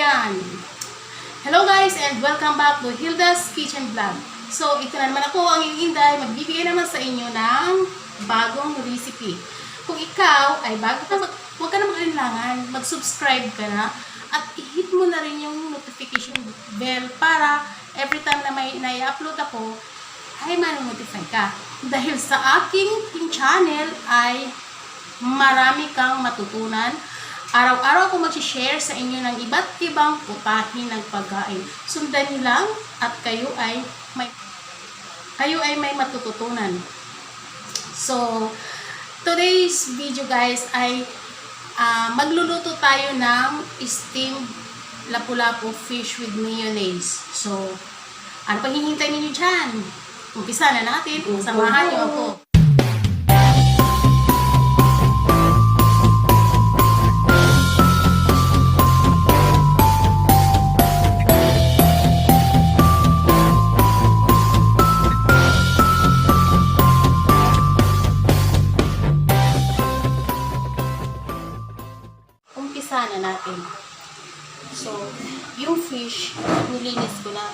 Andyan! Hello guys and welcome back to Hilda's Kitchen Vlog. So ito na naman ako, ang Inday, magbibigay naman sa inyo ng bagong recipe. Kung ikaw ay bago ka, huwag ka na mag-alinlangan, mag-subscribe ka na at i-hit mo na rin yung notification bell para every time na may na-upload ako ay ma-notify ka. Dahil sa aking channel ay marami kang matutunan. Araw-araw ako mag-share sa inyo ng iba't ibang putahe ng pagkain. Sundan niyo lang at kayo ay may matututunan. So, today's video guys ay magluluto tayo ng steamed lapu-lapu fish with mayonnaise. So, ano pang hihintay niyo dyan? Umpisa na natin. Samahan niyo ako. Umpisa na natin. So, yung fish, nilinis ko na.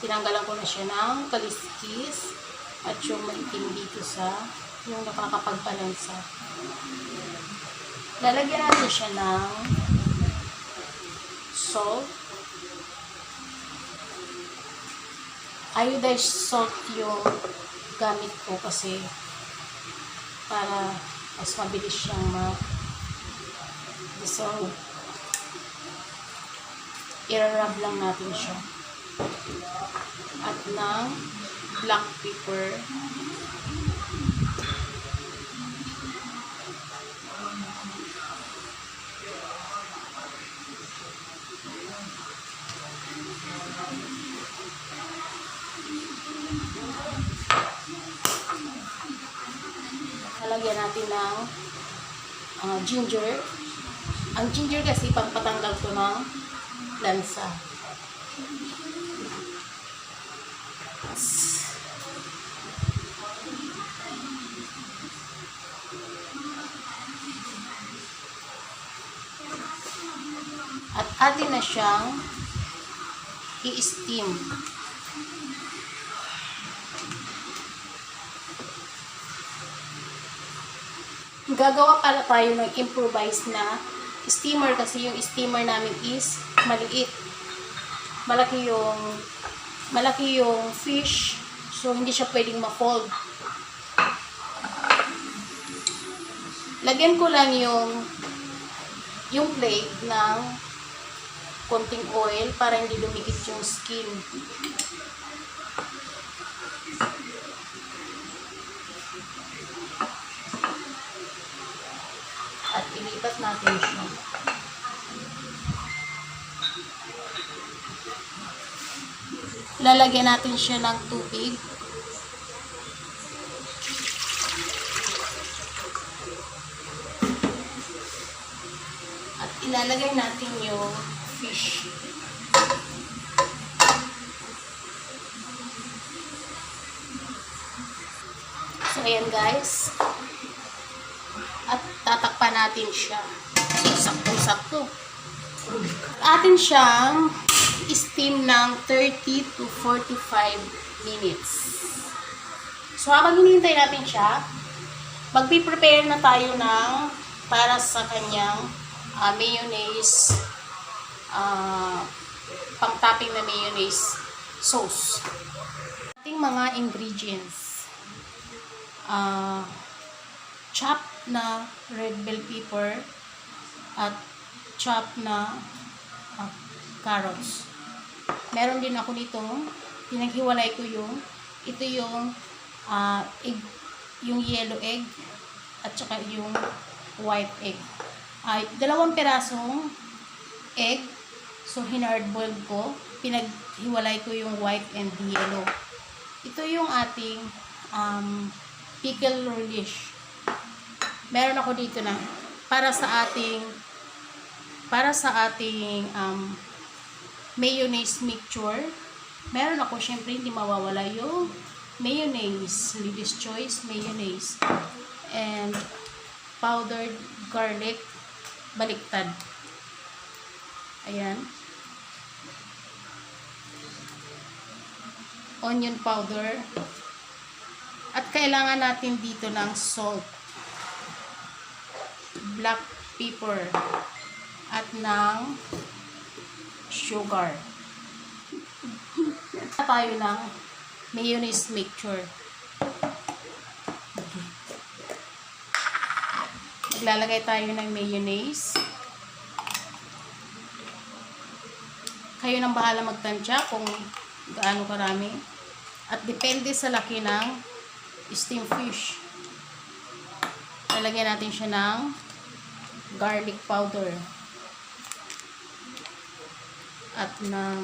Tinanggalan ko na siya ng kaliskis at yung maitim dito sa yung nakakapagbalansa. Lalagyan natin siya ng salt. Iodized salt yung gamit ko kasi para mas mabilis siyang ma-dissolve. I-rub lang natin siya. At ng black pepper. Lalagyan natin ng ginger. Ang ginger kasi pampatanggal to ng lansa. At atin na siyang i-steam. Gagawa pala tayo ng improvise na steamer kasi yung steamer namin is maliit. Malaki yung fish, so hindi siya pwedeng ma-fold. Lagyan ko lang yung plate ng konting oil para hindi dumikit yung skin. At ilipat natin siya. Lalagyan natin siya ng tubig. At ilalagay natin yung fish. So, ayan guys. At tatakpan natin siya. Sakto-sakto. Atin siyang steam ng 30 to 45 minutes. So, habang hinihintay natin siya, magpiprepare na tayo para sa kanyang mayonnaise, pang-topping na mayonnaise sauce. Ating mga ingredients. Chopped na red bell pepper at chopped na carrots. Meron din ako nitong pinaghiwalay ko ito yung egg, yung yellow egg at saka yung white egg. Dalawang pirasong egg, so hinard boiled ko, pinaghiwalay ko yung white and yellow. Ito yung ating pickle relish. Meron ako dito na para sa ating mayonnaise mixture. Meron ako, syempre hindi mawawala yung mayonnaise, Lady's Choice mayonnaise, and powdered garlic baliktad. Ayan. Onion powder. At kailangan natin dito ng salt, black pepper, at ng sugar. Tayo ng mayonnaise mixture. Okay. Maglalagay tayo ng mayonnaise. Kayo nang bahala magtansya kung gaano karami. At depende sa laki ng steamed fish. Lalagyan natin siya ng garlic powder. At ng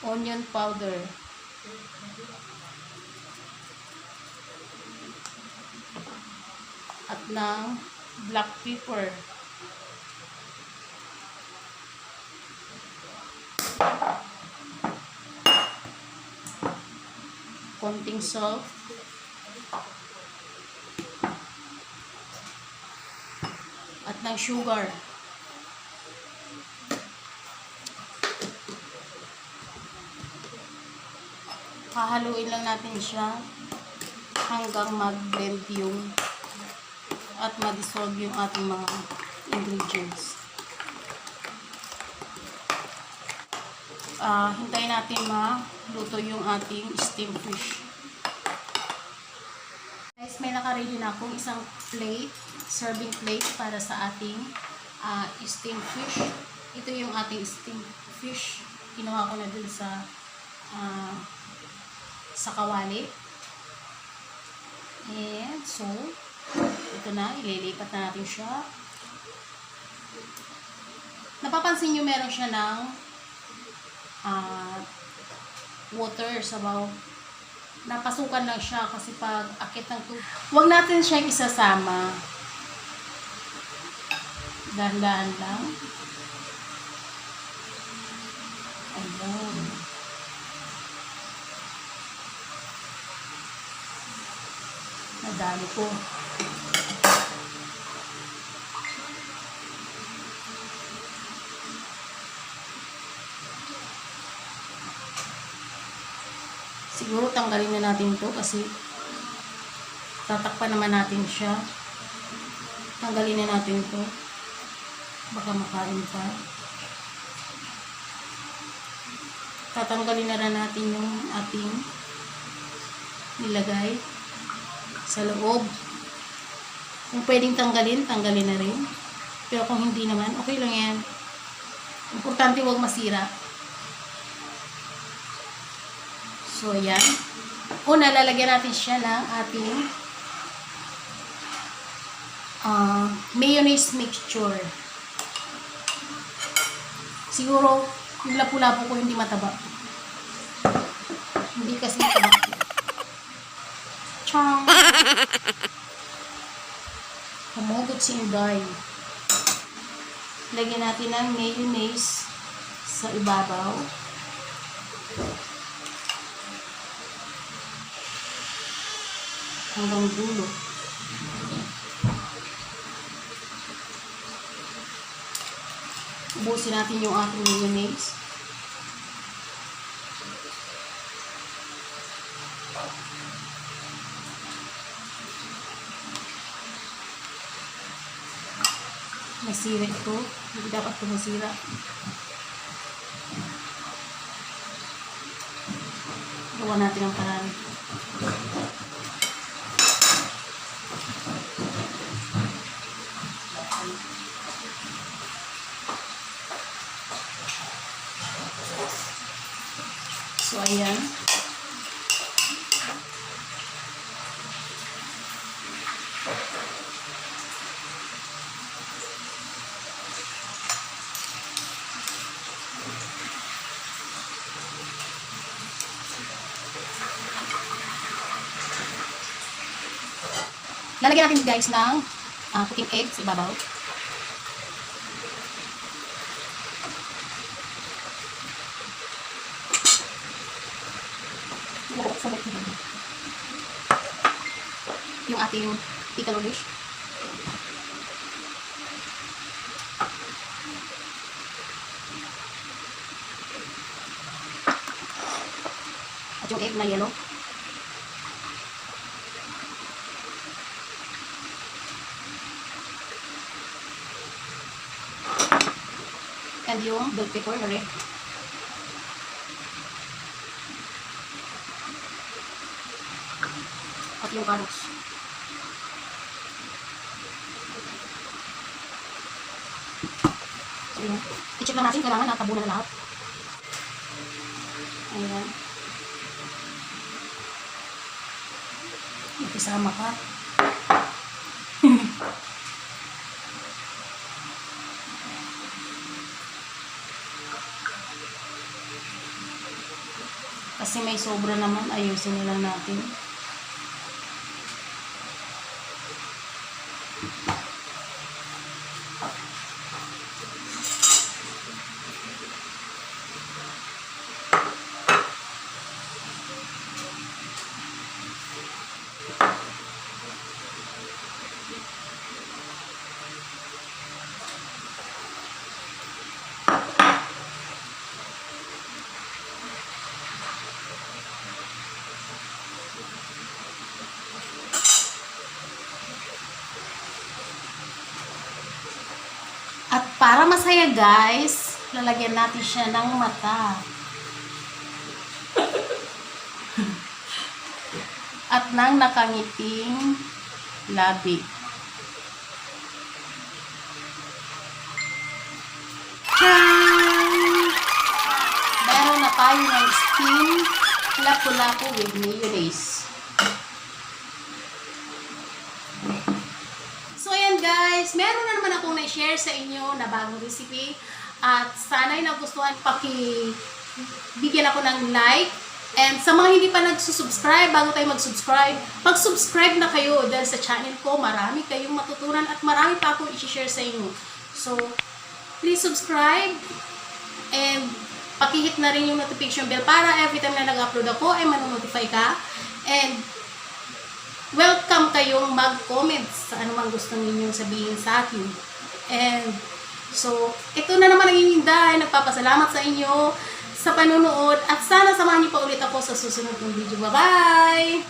onion powder. At ng black pepper. Konting salt. At ng sugar. Hahaluin lang natin siya hanggang mag-blend yung at ma-dissolve yung ating mga ingredients. Hintayin natin maluto yung ating steamed fish. Guys, may naka-ready na akong isang plate, serving plate para sa ating steamed fish. Ito yung ating steamed fish. Kinuha ko na dun sa kawali. And so, ito na, ililipat na natin siya. Napapansin nyo meron siya ng water sabaw. Napasukan lang siya kasi pag akit ng tubig. Huwag natin siyang isasama. Dahan-dahan lang. Ayan. Nadali ko. Siguro tanggalin na natin to kasi tatakpan naman natin siya. Tanggalin na natin to. Baka makain pa. Tatanggalin na rin natin yung ating nilagay sa loob. Kung pwedeng tanggalin, tanggalin na rin. Pero kung hindi naman, okay lang yan. Importante huwag masira. So, yan. Una, lalagyan natin siya ng ating mayonnaise mixture. Siguro, yung lapu-lapu ko hindi mataba. Hindi kasi mataba. Chang! Kamugot si Inday. Lagyan natin ng mayonnaise sa ibabaw. Hanggang dulo. Ubusin natin yung ating mayonnaise. Masira ito. Hindi dapat ito masira. Gawa natin ang paraan. So, ayan. Lalagyan natin guys ng cooking egg sa ibabaw. Yung ating pickle relish. At yung egg na yellow. And yung bell pepper na rin. At yung carots. So yun. I-check lang natin, kailangan natabunan na lahat. Ayan. Nakisama ka. Kasi may sobra naman, ayusin nila natin. At para masaya guys, lalagyan natin siya ng mata. At ng nakangiting labi. Meron na tayo ng steam lapu-lapu with mayonnaise. So ayan guys, meron na naman akong na-share sa inyo na bagong recipe. At sana'y nagustuhan, bigyan ako ng like. And sa mga hindi pa nagsusubscribe, bago tayo mag-subscribe, mag-subscribe na kayo dahil sa channel ko, marami kayong matutunan at marami pa akong i-share sa inyo. So, please subscribe and pakihit na rin yung notification bell para every time na nag-upload ako ay manonotify ka. And welcome kayong mag-comment sa anumang gusto ninyong sabihin sa akin. And so, ito na naman ang ininday. Nagpapasalamat sa inyo sa panunood at sana samahan niyo pa ulit ako sa susunod ng video. Bye-bye!